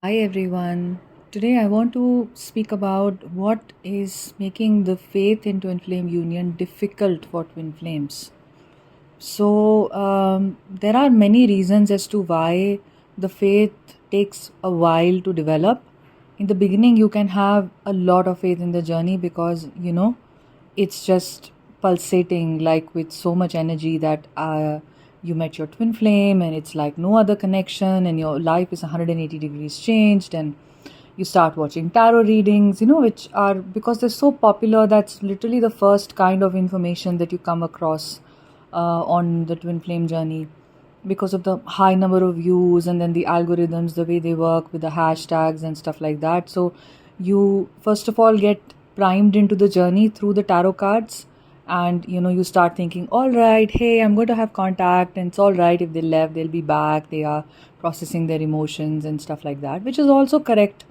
Hi everyone. Today I want to speak about what is making the faith in twin flame union difficult for twin flames. There are many reasons as to why the faith takes a while to develop. In the beginning, you can have a lot of faith in the journey because it's just pulsating like with so much energy that you met your twin flame and it's like no other connection, and your life is 180 degrees changed, and you start watching tarot readings, which are because they're so popular. That's literally the first kind of information that you come across on the twin flame journey because of the high number of views, and then the algorithms, the way they work with the hashtags and stuff like that. So you first of all get primed into the journey through the tarot cards, and you start thinking, all right, hey, I'm going to have contact, and it's all right if they left, they'll be back, they are processing their emotions and stuff like that, which is also correct.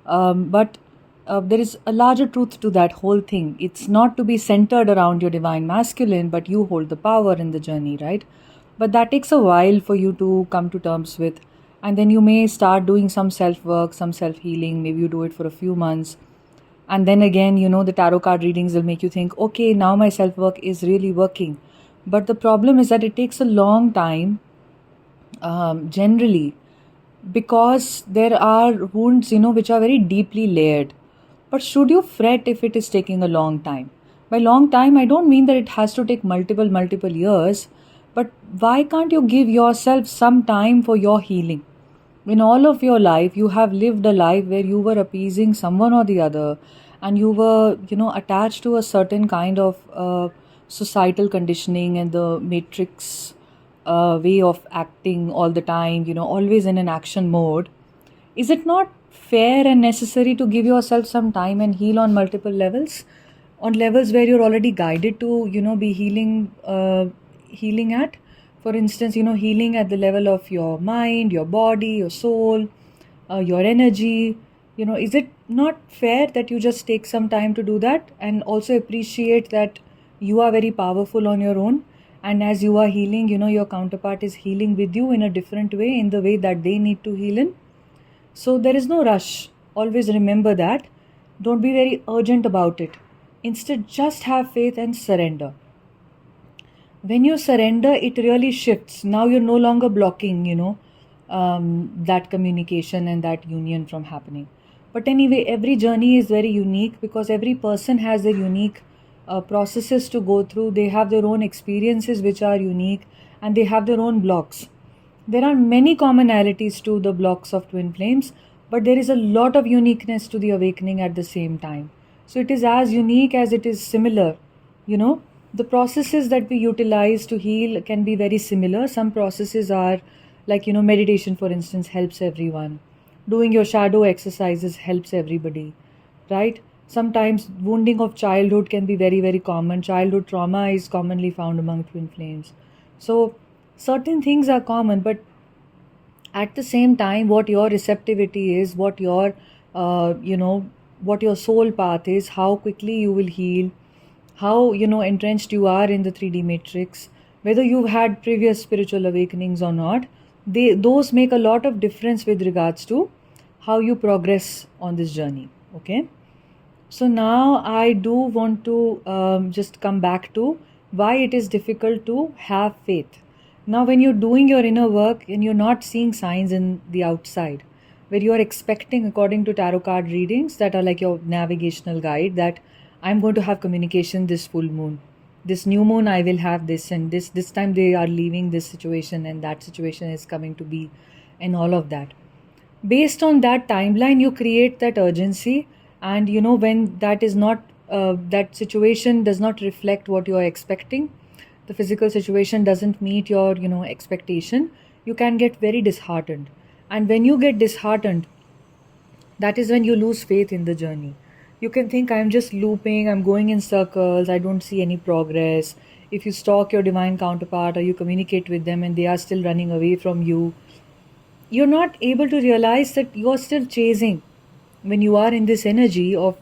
But there is a larger truth to that whole thing. It's not to be centered around your divine masculine, but you hold the power in the journey, right? But that takes a while for you to come to terms with. And then you may start doing some self work, some self healing. Maybe you do it for a few months. And then again, the tarot card readings will make you think, okay, now my self work is really working. But the problem is that it takes a long time, generally, because there are wounds, which are very deeply layered. But should you fret if it is taking a long time? By long time, I don't mean that it has to take multiple years, but why can't you give yourself some time for your healing? In all of your life, you have lived a life where you were appeasing someone or the other, and you were, attached to a certain kind of societal conditioning and the matrix way of acting all the time, always in an action mode. Is it not fair and necessary to give yourself some time and heal on multiple levels? On levels where you're already guided to, be healing at. For instance, healing at the level of your mind, your body, your soul, your energy. Is it not fair that you just take some time to do that and also appreciate that you are very powerful on your own? And as you are healing, your counterpart is healing with you in a different way, in the way that they need to heal in. So there is no rush. Always remember that. Don't be very urgent about it. Instead, just have faith and surrender. When you surrender, it really shifts. Now you're no longer blocking, that communication and that union from happening. But anyway, every journey is very unique because every person has their unique processes to go through. They have their own experiences which are unique, and they have their own blocks. There are many commonalities to the blocks of twin flames, but there is a lot of uniqueness to the awakening at the same time. So it is as unique as it is similar. You know, the processes that we utilize to heal can be very similar. Some processes are like, meditation, for instance, helps everyone. Doing your shadow exercises helps everybody, right? Sometimes wounding of childhood can be very, very common. Childhood trauma is commonly found among twin flames. So certain things are common, but at the same time, what your receptivity is, what your what your soul path is, how quickly you will heal, how entrenched you are in the 3D matrix, whether you've had previous spiritual awakenings or not, those make a lot of difference with regards to how you progress on this journey. Okay, so now I do want to just come back to why it is difficult to have faith. Now, when you're doing your inner work and you're not seeing signs in the outside, where you're expecting, according to tarot card readings that are like your navigational guide, that I'm going to have communication this full moon. This new moon, I will have this, and this time they are leaving this situation, and that situation is coming to be, and all of that. Based on that timeline, you create that urgency, and when that is not that situation does not reflect what you are expecting, the physical situation doesn't meet your expectation, you can get very disheartened. And when you get disheartened, that is when you lose faith in the journey. You can think, I'm just looping, I'm going in circles, I don't see any progress. If you stalk your divine counterpart or you communicate with them and they are still running away from you, you're not able to realize that you're still chasing. When you are in this energy of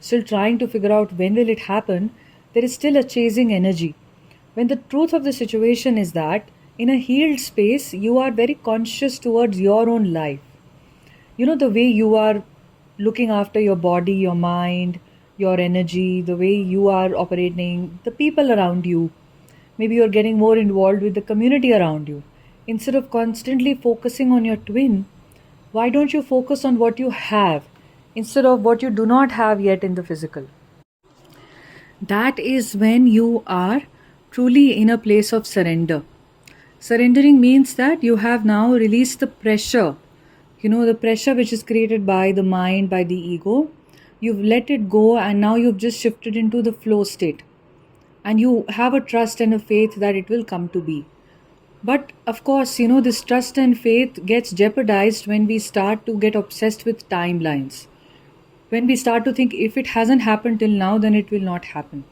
still trying to figure out when will it happen, there is still a chasing energy. When the truth of the situation is that in a healed space, you are very conscious towards your own life. The way you are looking after your body, your mind, your energy, the way you are operating, the people around you. Maybe you're getting more involved with the community around you. Instead of constantly focusing on your twin, why don't you focus on what you have instead of what you do not have yet in the physical? That is when you are truly in a place of surrender. Surrendering means that you have now released the pressure, the pressure which is created by the mind, by the ego. You've let it go, and now you've just shifted into the flow state. And you have a trust and a faith that it will come to be. But of course, this trust and faith gets jeopardized when we start to get obsessed with timelines. When we start to think if it hasn't happened till now, then it will not happen.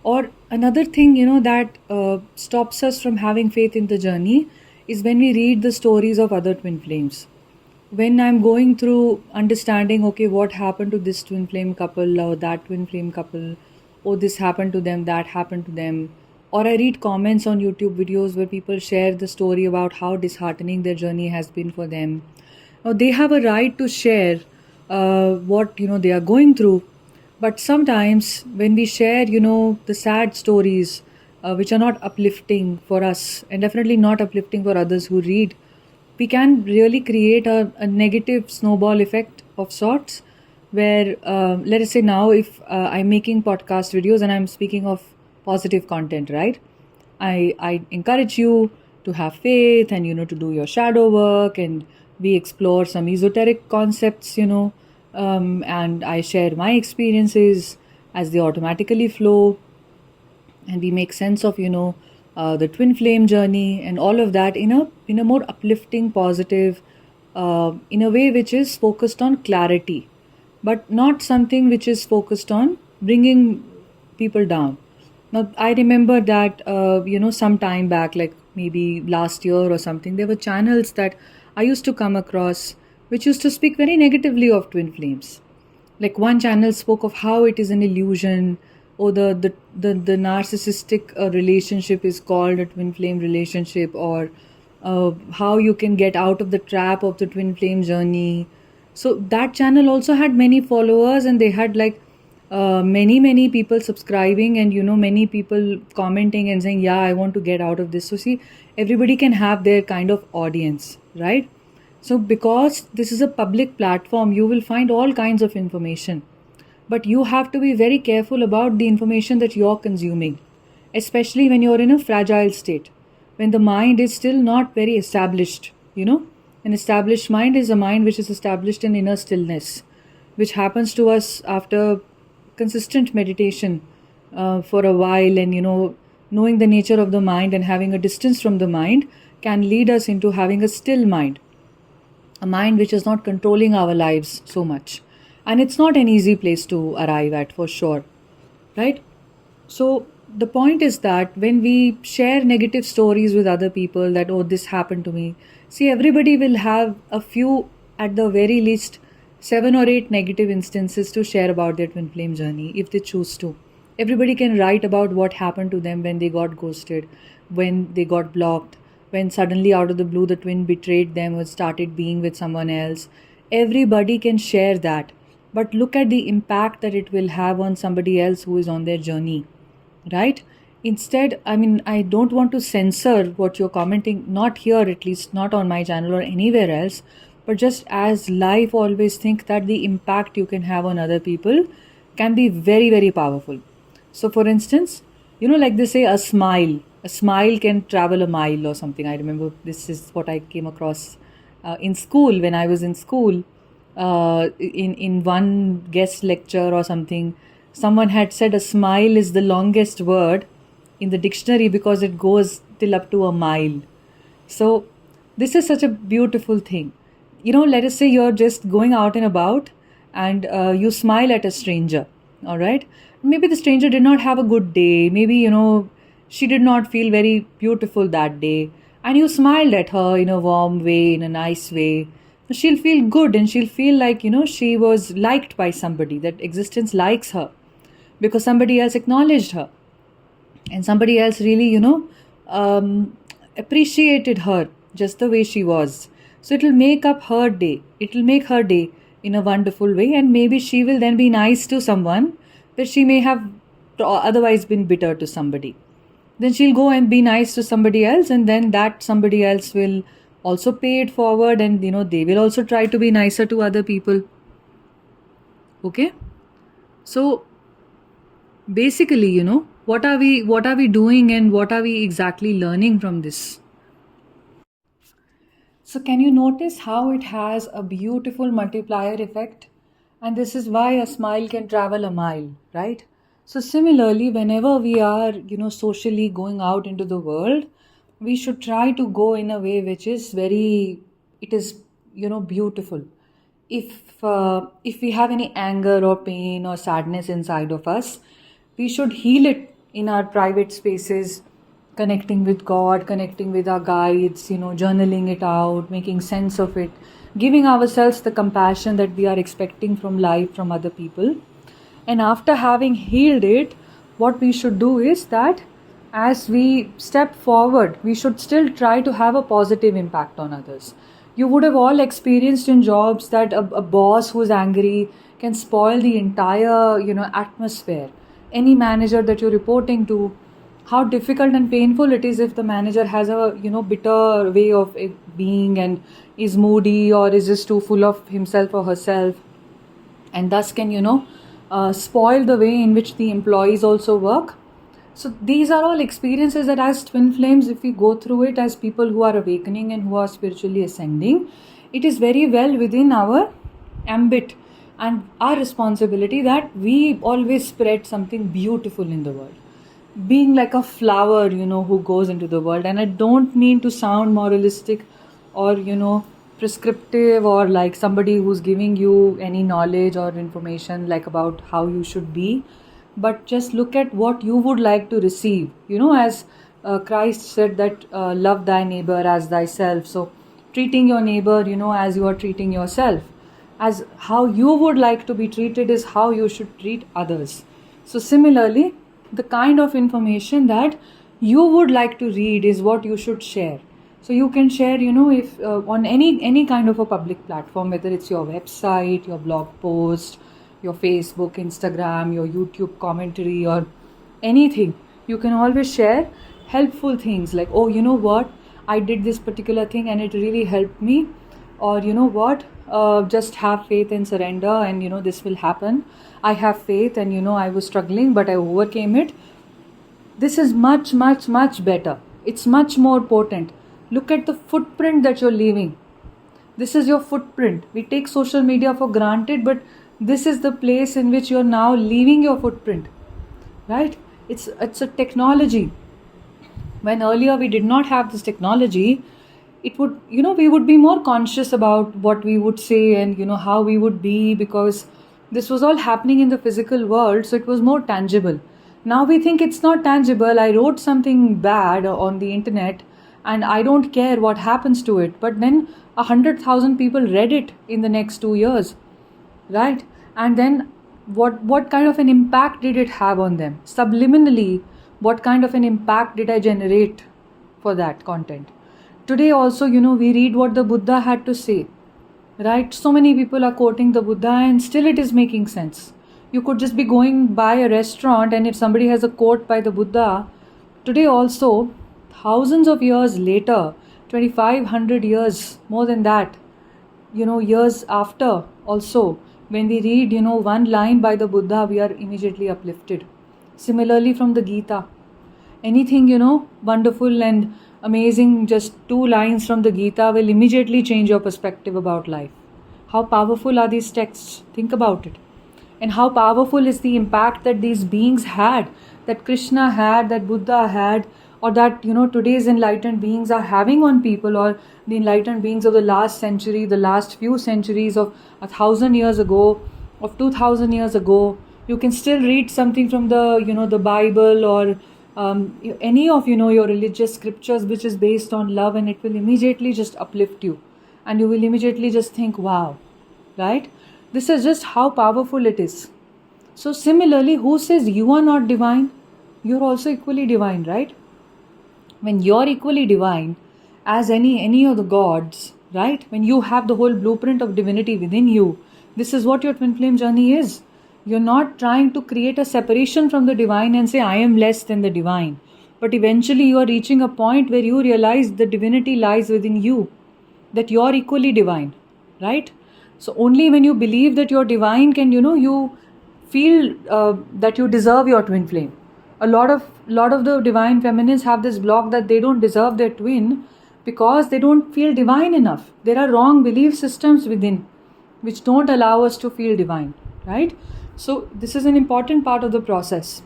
Or another thing, that stops us from having faith in the journey is when we read the stories of other twin flames. When I'm going through understanding, okay, what happened to this twin flame couple or that twin flame couple, oh, this happened to them, that happened to them. Or I read comments on YouTube videos where people share the story about how disheartening their journey has been for them. Now, they have a right to share what they are going through, but sometimes when we share the sad stories which are not uplifting for us and definitely not uplifting for others who read, we can really create a negative snowball effect of sorts where let us say now if I'm making podcast videos and I'm speaking of positive content, right? I encourage you to have faith and to do your shadow work, and we explore some esoteric concepts, and I share my experiences as they automatically flow, and we make sense of the twin flame journey and all of that in a more uplifting, positive, in a way which is focused on clarity, but not something which is focused on bringing people down. Now, I remember that, some time back, like maybe last year or something, there were channels that I used to come across which used to speak very negatively of twin flames. Like one channel spoke of how it is an illusion, or the narcissistic relationship is called a twin flame relationship, or how you can get out of the trap of the twin flame journey. So that channel also had many followers, and they had like many people subscribing, and many people commenting and saying, yeah, I want to get out of this. So see, everybody can have their kind of audience, right? So because this is a public platform, you will find all kinds of information, but you have to be very careful about the information that you're consuming, especially when you're in a fragile state, when the mind is still not very established. An established mind is a mind which is established in inner stillness, which happens to us after consistent meditation for a while, and knowing the nature of the mind and having a distance from the mind can lead us into having a still mind, a mind which is not controlling our lives so much. And it's not an easy place to arrive at, for sure, right? So the point is that when we share negative stories with other people, that, oh, this happened to me, see, everybody will have a few, at the very least, 7 or 8 negative instances to share about their twin flame journey if they choose to. Everybody can write about what happened to them when they got ghosted, when they got blocked, when suddenly out of the blue the twin betrayed them or started being with someone else. Everybody can share that. But look at the impact that it will have on somebody else who is on their journey, right? Instead, I don't want to censor what you're commenting, not here, at least not on my channel or anywhere else, but just as life, always think that the impact you can have on other people can be very, very powerful. So for instance, like they say, a smile can travel a mile or something. I remember this is what I came across in school, when I was in school. In one guest lecture or something, someone had said a smile is the longest word in the dictionary because it goes till up to a mile. So this is such a beautiful thing. Let us say you're just going out and about, and you smile at a stranger, all right? Maybe the stranger did not have a good day. Maybe, she did not feel very beautiful that day. And you smiled at her in a warm way, in a nice way. She'll feel good, and she'll feel like, she was liked by somebody, that existence likes her because somebody else acknowledged her, and somebody else really, appreciated her just the way she was. So it'll make up her day. It'll make her day in a wonderful way, and maybe she will then be nice to someone that she may have otherwise been bitter to somebody. Then she'll go and be nice to somebody else, and then that somebody else will also pay it forward, and they will also try to be nicer to other people. Okay? So basically, what are we doing, and what are we exactly learning from this? So can you notice how it has a beautiful multiplier effect? And this is why a smile can travel a mile, right? So similarly, whenever we are, socially going out into the world, we should try to go in a way which is it is, beautiful. If we have any anger or pain or sadness inside of us, we should heal it in our private spaces, connecting with God, connecting with our guides, journaling it out, making sense of it, giving ourselves the compassion that we are expecting from life, from other people. And after having healed it, what we should do is that as we step forward, we should still try to have a positive impact on others. You would have all experienced in jobs that a boss who's angry can spoil the entire, atmosphere. Any manager that you're reporting to, how difficult and painful it is if the manager has a bitter way of being and is moody or is just too full of himself or herself, and thus can spoil the way in which the employees also work. So these are all experiences that as twin flames, if we go through it as people who are awakening and who are spiritually ascending, it is very well within our ambit and our responsibility that we always spread something beautiful in the world, being like a flower, who goes into the world. And I don't mean to sound moralistic or, prescriptive, or like somebody who's giving you any knowledge or information like about how you should be, but just look at what you would like to receive, as Christ said that love thy neighbor as thyself. So treating your neighbor, as you are treating yourself, as how you would like to be treated is how you should treat others. So similarly, the kind of information that you would like to read is what you should share. So you can share, if on any kind of a public platform, whether it's your website, your blog post, your Facebook, Instagram, your YouTube commentary, or anything, you can always share helpful things like, oh, you know what, I did this particular thing and it really helped me, or just have faith and surrender, and this will happen. I have faith, and I was struggling but I overcame it. This is much, much, much better. It's much more potent. Look at the footprint that you're leaving. This is your footprint. We take social media for granted, but this is the place in which you're now leaving your footprint, right? It's a technology. When earlier we did not have this technology, it would, we would be more conscious about what we would say and, how we would be, because this was all happening in the physical world, so it was more tangible. Now we think it's not tangible. I wrote something bad on the internet and I don't care what happens to it. But then 100,000 people read it in the next 2 years, right? And then what kind of an impact did it have on them? Subliminally, what kind of an impact did I generate for that content? Today also, we read what the Buddha had to say, right? So many people are quoting the Buddha and still it is making sense. You could just be going by a restaurant, and if somebody has a quote by the Buddha, today also, thousands of years later, 2500 years, more than that, years after also, when we read, one line by the Buddha, we are immediately uplifted. Similarly from the Gita, anything, wonderful and amazing, just 2 lines from the Gita will immediately change your perspective about life. How powerful are these texts? Think about it. And how powerful is the impact that these beings had, that Krishna had, that Buddha had, or that, today's enlightened beings are having on people, or the enlightened beings of the last century, the last few centuries of 1,000 years ago, of 2,000 years ago. You can still read something from the, the Bible, or any of, your religious scriptures which is based on love, and it will immediately just uplift you. And you will immediately just think, wow, right? This is just how powerful it is. So similarly, who says you are not divine? You're also equally divine, right? When you're equally divine as any of the gods, right? When you have the whole blueprint of divinity within you, this is what your twin flame journey is. You're not trying to create a separation from the divine and say, I am less than the divine. But eventually you are reaching a point where you realize the divinity lies within you, that you're equally divine, right? So only when you believe that you're divine can, you feel that you deserve your twin flame. A lot of the divine feminines have this block that they don't deserve their twin because they don't feel divine enough. There are wrong belief systems within which don't allow us to feel divine, right? So this is an important part of the process.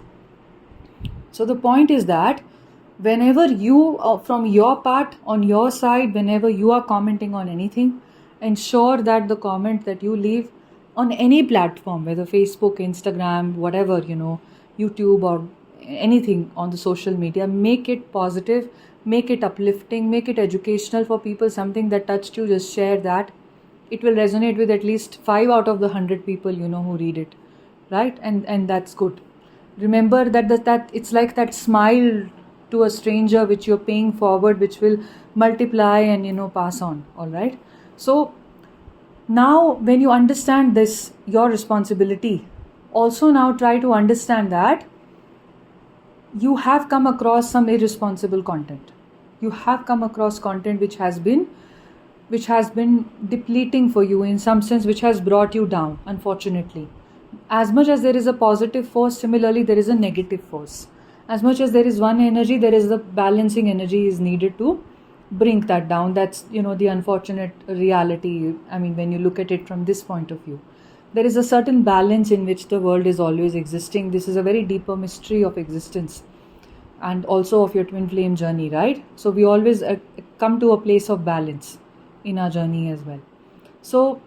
So the point is that whenever you, from your part, on your side, whenever you are commenting on anything, ensure that the comment that you leave on any platform, whether Facebook, Instagram, whatever, YouTube or anything on the social media, make it positive, make it uplifting, make it educational for people, something that touched you, just share that. It will resonate with at least 5 out of the 100 people, who read it, right? And that's good. Remember that it's like that smile to a stranger which you're paying forward, which will multiply and pass on. All right. So now when you understand this, your responsibility, also now try to understand that you have come across some irresponsible content. You have come across content which has been depleting for you in some sense, which has brought you down, unfortunately. As much as there is a positive force, similarly there is a negative force. As much as there is one energy, there is the balancing energy is needed to bring that down. That's, the unfortunate reality. I mean, when you look at it from this point of view, there is a certain balance in which the world is always existing. This is a very deeper mystery of existence and also of your twin flame journey, right? So we always come to a place of balance in our journey as well. So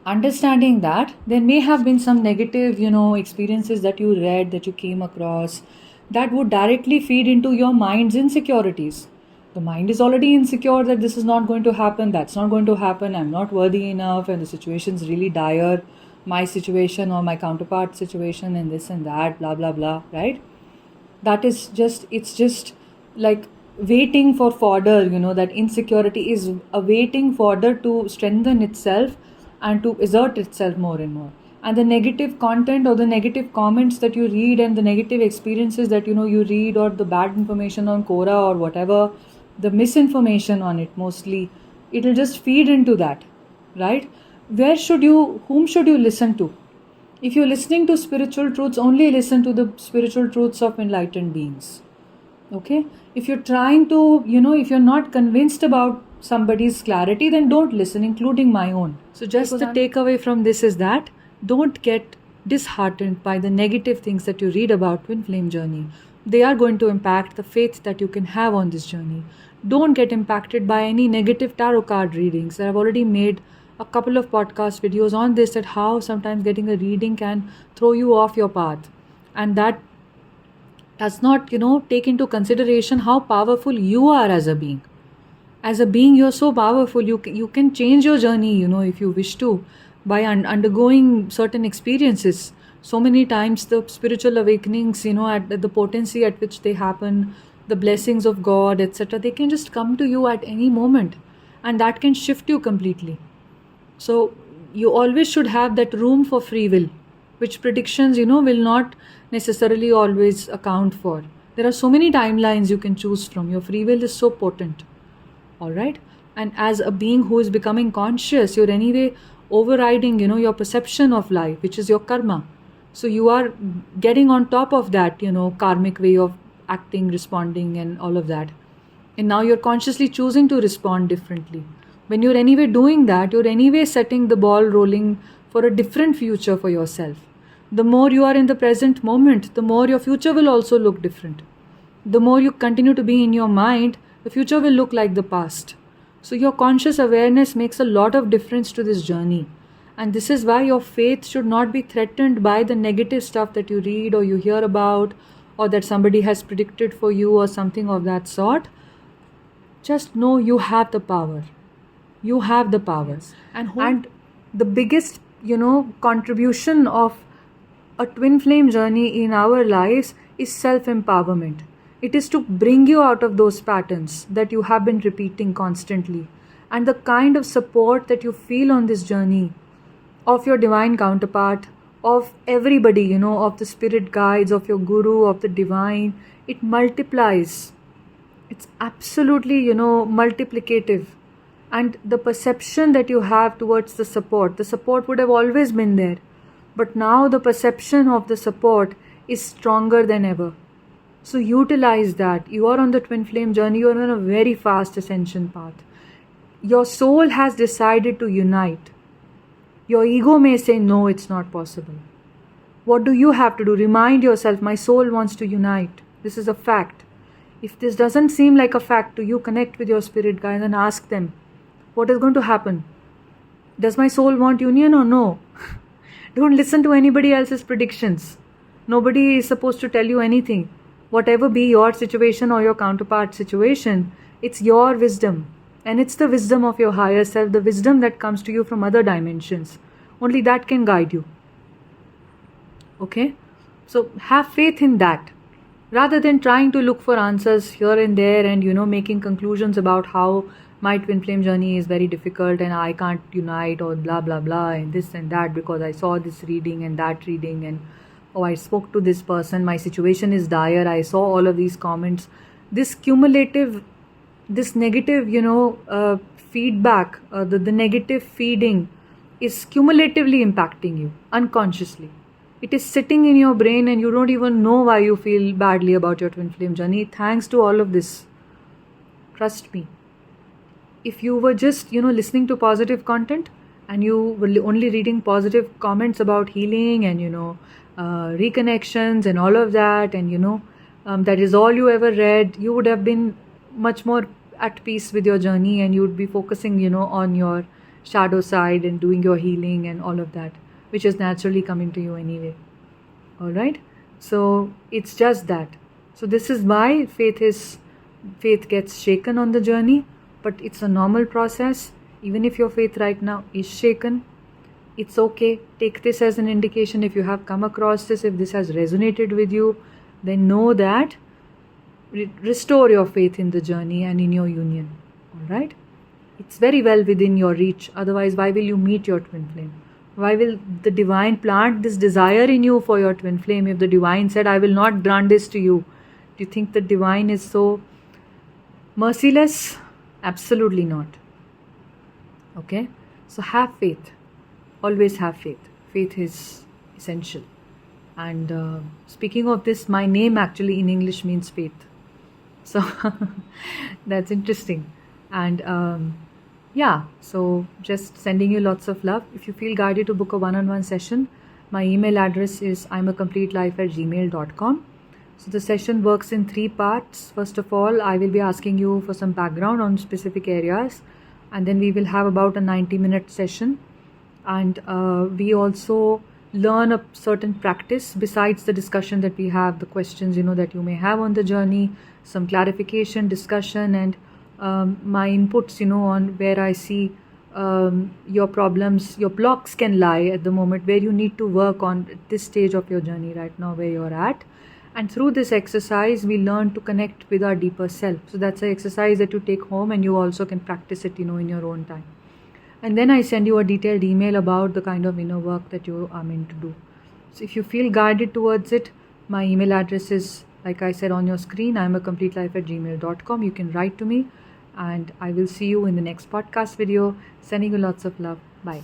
understanding that there may have been some negative, experiences that you read, that you came across, that would directly feed into your mind's insecurities. The mind is already insecure that this is not going to happen, that's not going to happen, I'm not worthy enough, and the situation's really dire, my situation or my counterpart situation and this and that, blah, blah, blah, right? It's just like waiting for fodder, that insecurity is awaiting fodder to strengthen itself and to assert itself more and more. And the negative content or the negative comments that you read and the negative experiences that you read, or the bad information on Quora or whatever, the misinformation on it mostly, it'll just feed into that, right? Whom should you listen to? If you're listening to spiritual truths, only listen to the spiritual truths of enlightened beings. Okay? If you're trying to, if you're not convinced about somebody's clarity, then don't listen, including my own. So just the takeaway from this is that don't get disheartened by the negative things that you read about twin flame journey. They are going to impact the faith that you can have on this journey. Don't get impacted by any negative tarot card readings. I've already made a couple of podcast videos on this, that how sometimes getting a reading can throw you off your path. And that does not, take into consideration how powerful you are as a being. As a being, you're so powerful. You can change your journey, if you wish to, by undergoing certain experiences. So many times the spiritual awakenings, at the potency at which they happen, the blessings of God, etc., they can just come to you at any moment, and that can shift you completely. So you always should have that room for free will, which predictions, will not necessarily always account for. There are so many timelines you can choose from. Your free will is so potent. All right. And as a being who is becoming conscious, you're anyway overriding, your perception of life, which is your karma. So you are getting on top of that, karmic way of acting, responding and all of that. And now you're consciously choosing to respond differently. When you're anyway doing that, you're anyway setting the ball rolling for a different future for yourself. The more you are in the present moment, the more your future will also look different. The more you continue to be in your mind, the future will look like the past. So your conscious awareness makes a lot of difference to this journey. And this is why your faith should not be threatened by the negative stuff that you read or you hear about, or that somebody has predicted for you or something of that sort. Just know you have the power. You have the power. And the biggest, contribution of a twin flame journey in our lives is self-empowerment. It is to bring you out of those patterns that you have been repeating constantly and the kind of support that you feel on this journey of your divine counterpart, of everybody, of the spirit guides, of your guru, of the divine, it multiplies. It's absolutely, multiplicative. And the perception that you have towards the support would have always been there. But now the perception of the support is stronger than ever. So utilize that. You are on the twin flame journey. You are on a very fast ascension path. Your soul has decided to unite. Your ego may say, no, it's not possible. What do you have to do? Remind yourself, my soul wants to unite. This is a fact. If this doesn't seem like a fact to you, connect with your spirit guides and ask them, what is going to happen? Does my soul want union or no? Don't listen to anybody else's predictions. Nobody is supposed to tell you anything. Whatever be your situation or your counterpart's situation, it's your wisdom. And it's the wisdom of your higher self, the wisdom that comes to you from other dimensions. Only that can guide you. Okay? So have faith in that. Rather than trying to look for answers here and there and, making conclusions about how my twin flame journey is very difficult and I can't unite or blah, blah, blah and this and that because I saw this reading and that reading and I spoke to this person, my situation is dire, I saw all of these comments. This cumulative, this negative, feedback, the negative feeding is cumulatively impacting you unconsciously. It is sitting in your brain and you don't even know why you feel badly about your twin flame journey. Thanks to all of this. Trust me. If you were just, listening to positive content and you were only reading positive comments about healing and, reconnections and all of that and, that is all you ever read, you would have been much more at peace with your journey and you would be focusing, on your shadow side and doing your healing and all of that, which is naturally coming to you anyway. All right? So it's just that. So this is why faith gets shaken on the journey, but it's a normal process. Even if your faith right now is shaken, it's okay. Take this as an indication. If you have come across this, if this has resonated with you, then know that restore your faith in the journey and in your union. All right? It's very well within your reach. Otherwise, why will you meet your twin flame? Why will the divine plant this desire in you for your twin flame if the divine said, I will not grant this to you? Do you think the divine is so merciless? Absolutely not. Okay? So have faith. Always have faith. Faith is essential. And speaking of this, my name actually in English means faith. So that's interesting. And so just sending you lots of love. If you feel guided to book a one-on-one session, my email address is imacompletelife@gmail.com. So the session works in 3 parts. First of all, I will be asking you for some background on specific areas, and then we will have about a 90-minute session. And we also learn a certain practice besides the discussion that we have, the questions, that you may have on the journey, some clarification, discussion, and my inputs, on where I see your problems, your blocks can lie at the moment, where you need to work on at this stage of your journey right now, where you're at. And through this exercise, we learn to connect with our deeper self. So that's an exercise that you take home and you also can practice it, in your own time. And then I send you a detailed email about the kind of inner work that you are meant to do. So if you feel guided towards it, my email address is, like I said on your screen, imacompletelife@gmail.com. You can write to me, and I will see you in the next podcast video. Sending you lots of love. Bye.